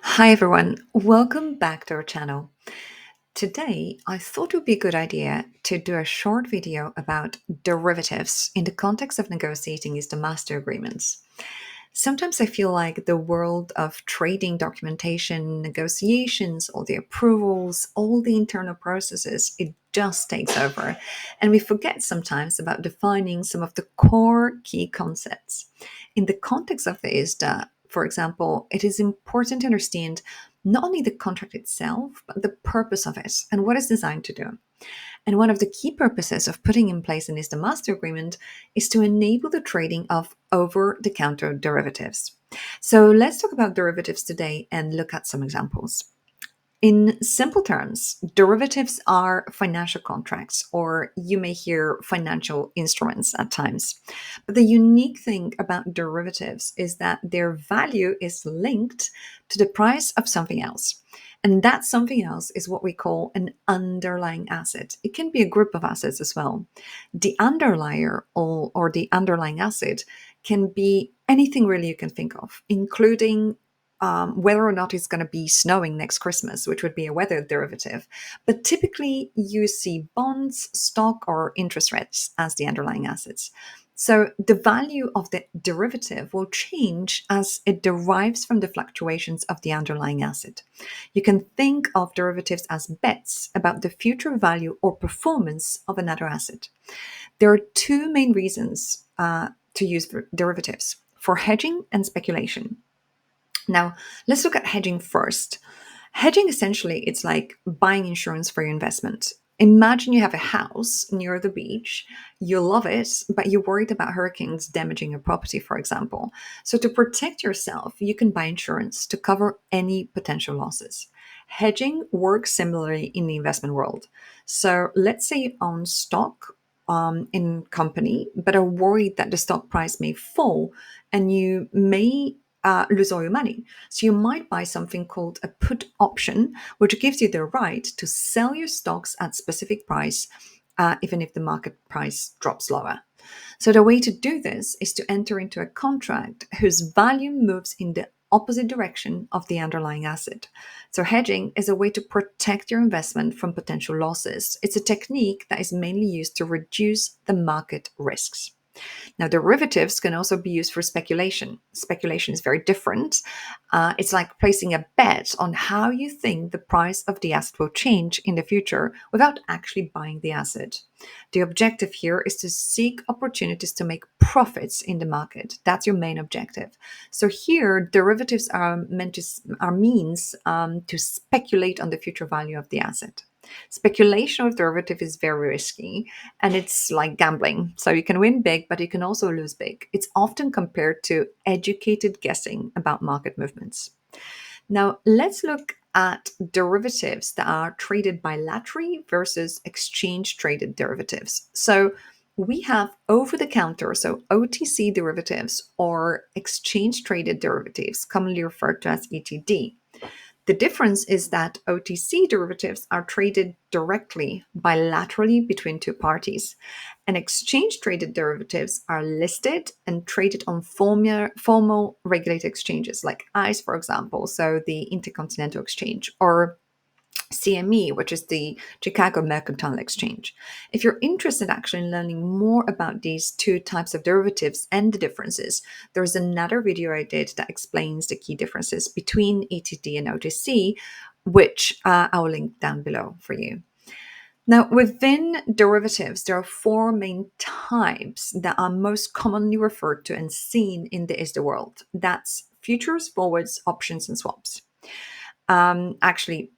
Hi everyone, welcome back to our channel. Today, I thought it would be a good idea to do a short video about derivatives in the context of negotiating ISDA Master Agreements. Sometimes I feel like the world of trading documentation, negotiations, all the approvals, all the internal processes, it just takes over. And we forget sometimes about defining some of the core key concepts. In the context of the ISDA, for example, it is important to understand not only the contract itself, but the purpose of it and what it's designed to do. And one of the key purposes of putting in place an ISDA Master Agreement is to enable the trading of over the counter derivatives. So let's talk about derivatives today and look at some examples. In simple terms, derivatives are financial contracts, or you may hear financial instruments at times. But the unique thing about derivatives is that their value is linked to the price of something else. And that something else is what we call an underlying asset. It can be a group of assets as well. The underlier or the underlying asset can be anything really you can think of, including whether or not it's going to be snowing next Christmas, which would be a weather derivative. But typically, you see bonds, stock, or interest rates as the underlying assets. So the value of the derivative will change as it derives from the fluctuations of the underlying asset. You can think of derivatives as bets about the future value or performance of another asset. There are two main reasons to use derivatives for hedging and speculation. Now, let's look at hedging first. Hedging essentially it's like buying insurance for your investment. Imagine you have a house near the beach, you love it, but you're worried about hurricanes damaging your property, for example. So, to protect yourself, you can buy insurance to cover any potential losses. Hedging works similarly in the investment world. So, let's say you own stock in company, but are worried that the stock price may fall and you may lose all your money. So you might buy something called a put option, which gives you the right to sell your stocks at specific price, even if the market price drops lower. So the way to do this is to enter into a contract whose value moves in the opposite direction of the underlying asset. So hedging is a way to protect your investment from potential losses. It's a technique that is mainly used to reduce the market risks. Now, derivatives can also be used for speculation. Speculation is very different. It's like placing a bet on how you think the price of the asset will change in the future without actually buying the asset. The objective here is to seek opportunities to make profits in the market. That's your main objective. So here, derivatives are means to speculate on the future value of the asset. Speculation with derivative is very risky and it's like gambling. So you can win big, but you can also lose big. It's often compared to educated guessing about market movements. Now, let's look at derivatives that are traded bilaterally versus exchange traded derivatives. So we have over the counter, so OTC derivatives or exchange traded derivatives, commonly referred to as ETD. The difference is that OTC derivatives are traded directly bilaterally between two parties, and exchange traded derivatives are listed and traded on formal regulated exchanges like ICE, for example, so the Intercontinental Exchange, or CME, which is the Chicago Mercantile Exchange. If you're interested actually in learning more about these two types of derivatives and the differences, there's another video I did that explains the key differences between ETD and OTC, which I'll link down below for you. Now, within derivatives, there are four main types that are most commonly referred to and seen in the ISDA world. That's futures, forwards, options, and swaps. Actually,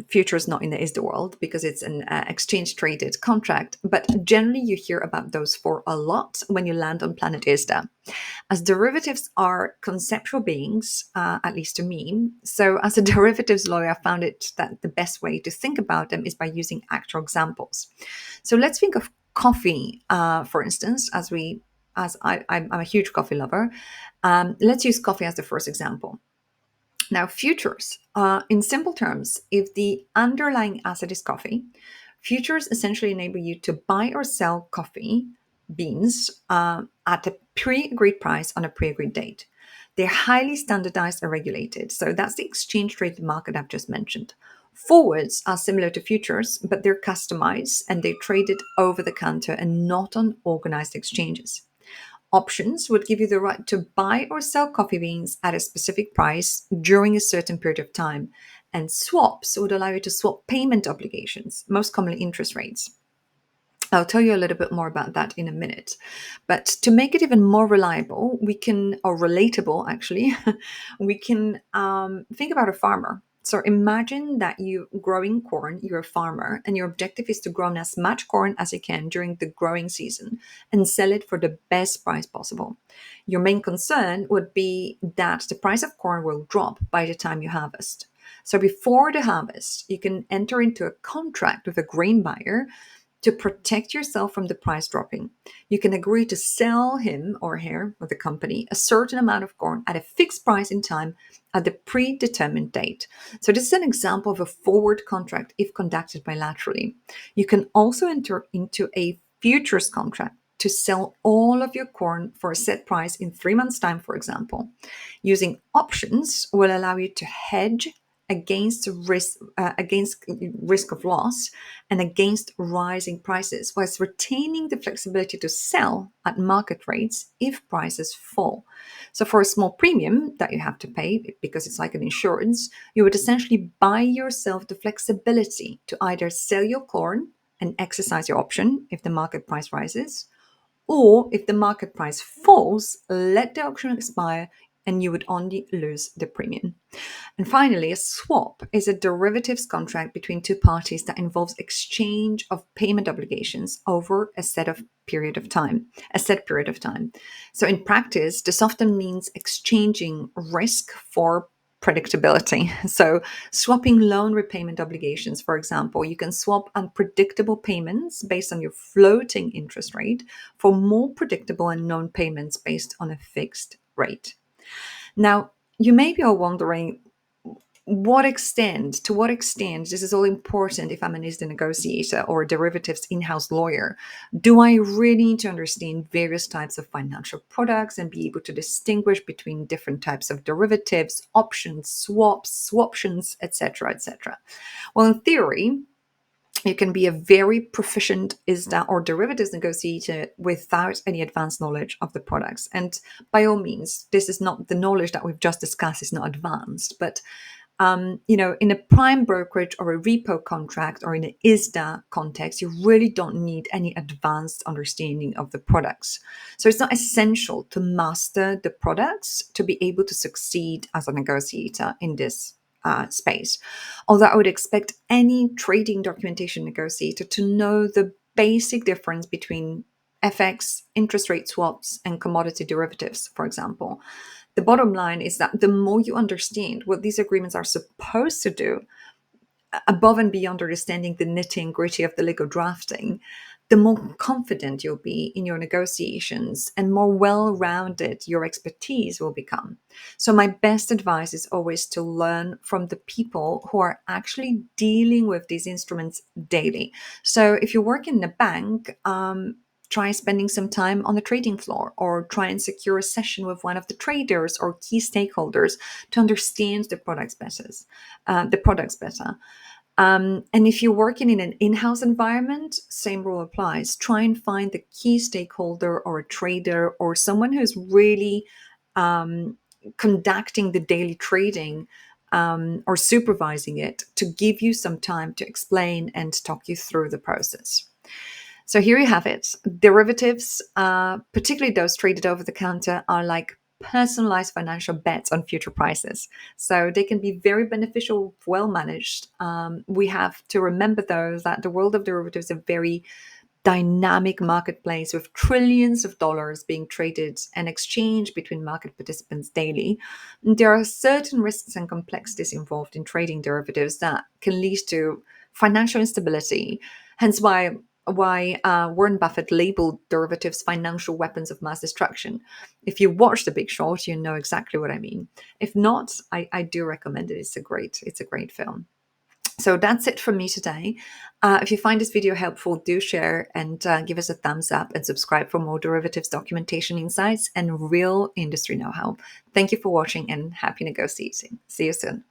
futures not in the ISDA world because it's an exchange traded contract, but generally you hear about those four a lot when you land on planet ISDA. As derivatives are conceptual beings, at least to me, so as a derivatives lawyer, I found it that the best way to think about them is by using actual examples. So let's think of coffee, for instance, I'm a huge coffee lover. Let's use coffee as the first example. Now, futures, in simple terms, if the underlying asset is coffee, futures essentially enable you to buy or sell coffee beans at a pre agreed price on a pre agreed date. They're highly standardized and regulated. So that's the exchange traded market I've just mentioned. Forwards are similar to futures, but they're customized and they're traded over the counter and not on organized exchanges. Options would give you the right to buy or sell coffee beans at a specific price during a certain period of time. And swaps would allow you to swap payment obligations, most commonly interest rates. I'll tell you a little bit more about that in a minute. But to make it even more reliable, or relatable actually, we can think about a farmer. So imagine that you're growing corn, you're a farmer, and your objective is to grow as much corn as you can during the growing season and sell it for the best price possible. Your main concern would be that the price of corn will drop by the time you harvest. So before the harvest, you can enter into a contract with a grain buyer to protect yourself from the price dropping. You can agree to sell him or her or the company a certain amount of corn at a fixed price in time at the predetermined date. So this is an example of a forward contract if conducted bilaterally. You can also enter into a futures contract to sell all of your corn for a set price in 3 months' time, for example. Using options will allow you to hedge against risk of loss and against rising prices, whilst retaining the flexibility to sell at market rates if prices fall. So for a small premium that you have to pay, because it's like an insurance, you would essentially buy yourself the flexibility to either sell your corn and exercise your option if the market price rises, or if the market price falls, let the option expire and you would only lose the premium. And finally, a swap is a derivatives contract between two parties that involves exchange of payment obligations over a set period of time. So in practice, this often means exchanging risk for predictability. So swapping loan repayment obligations, for example, you can swap unpredictable payments based on your floating interest rate for more predictable and known payments based on a fixed rate. Now, you may be all wondering, to what extent this is all important if I'm an ISDA negotiator or a derivatives in-house lawyer. Do I really need to understand various types of financial products and be able to distinguish between different types of derivatives, options, swaps, swaptions, etc., etc.? Well, in theory, you can be a very proficient ISDA or derivatives negotiator without any advanced knowledge of the products. And by all means, this is not the knowledge that we've just discussed is not advanced, but in a prime brokerage or a repo contract or in an ISDA context, you really don't need any advanced understanding of the products. So it's not essential to master the products to be able to succeed as a negotiator in this space. Although I would expect any trading documentation negotiator to know the basic difference between FX, interest rate swaps, and commodity derivatives, for example. The bottom line is that the more you understand what these agreements are supposed to do, above and beyond understanding the nitty and gritty of the legal drafting, the more confident you'll be in your negotiations and more well-rounded your expertise will become. So my best advice is always to learn from the people who are actually dealing with these instruments daily. So if you work in a bank, try spending some time on the trading floor or try and secure a session with one of the traders or key stakeholders to understand the products better. And if you're working in an in-house environment, same rule applies. Try and find the key stakeholder or a trader or someone who's really conducting the daily trading or supervising it to give you some time to explain and talk you through the process. So here you have it. Derivatives, particularly those traded over the counter, are like personalized financial bets on future prices. So they can be very beneficial if well managed. We have to remember, though, that the world of derivatives is a very dynamic marketplace with trillions of dollars being traded and exchanged between market participants daily. There are certain risks and complexities involved in trading derivatives that can lead to financial instability. Hence why Warren Buffett labeled derivatives financial weapons of mass destruction. If you watch The Big Short, you know exactly what I mean. If not, I do recommend it. It's a great film. So that's it from me today. If you find this video helpful, do share and give us a thumbs up and subscribe for more derivatives documentation insights and real industry know-how. Thank you for watching and happy negotiating. See you soon.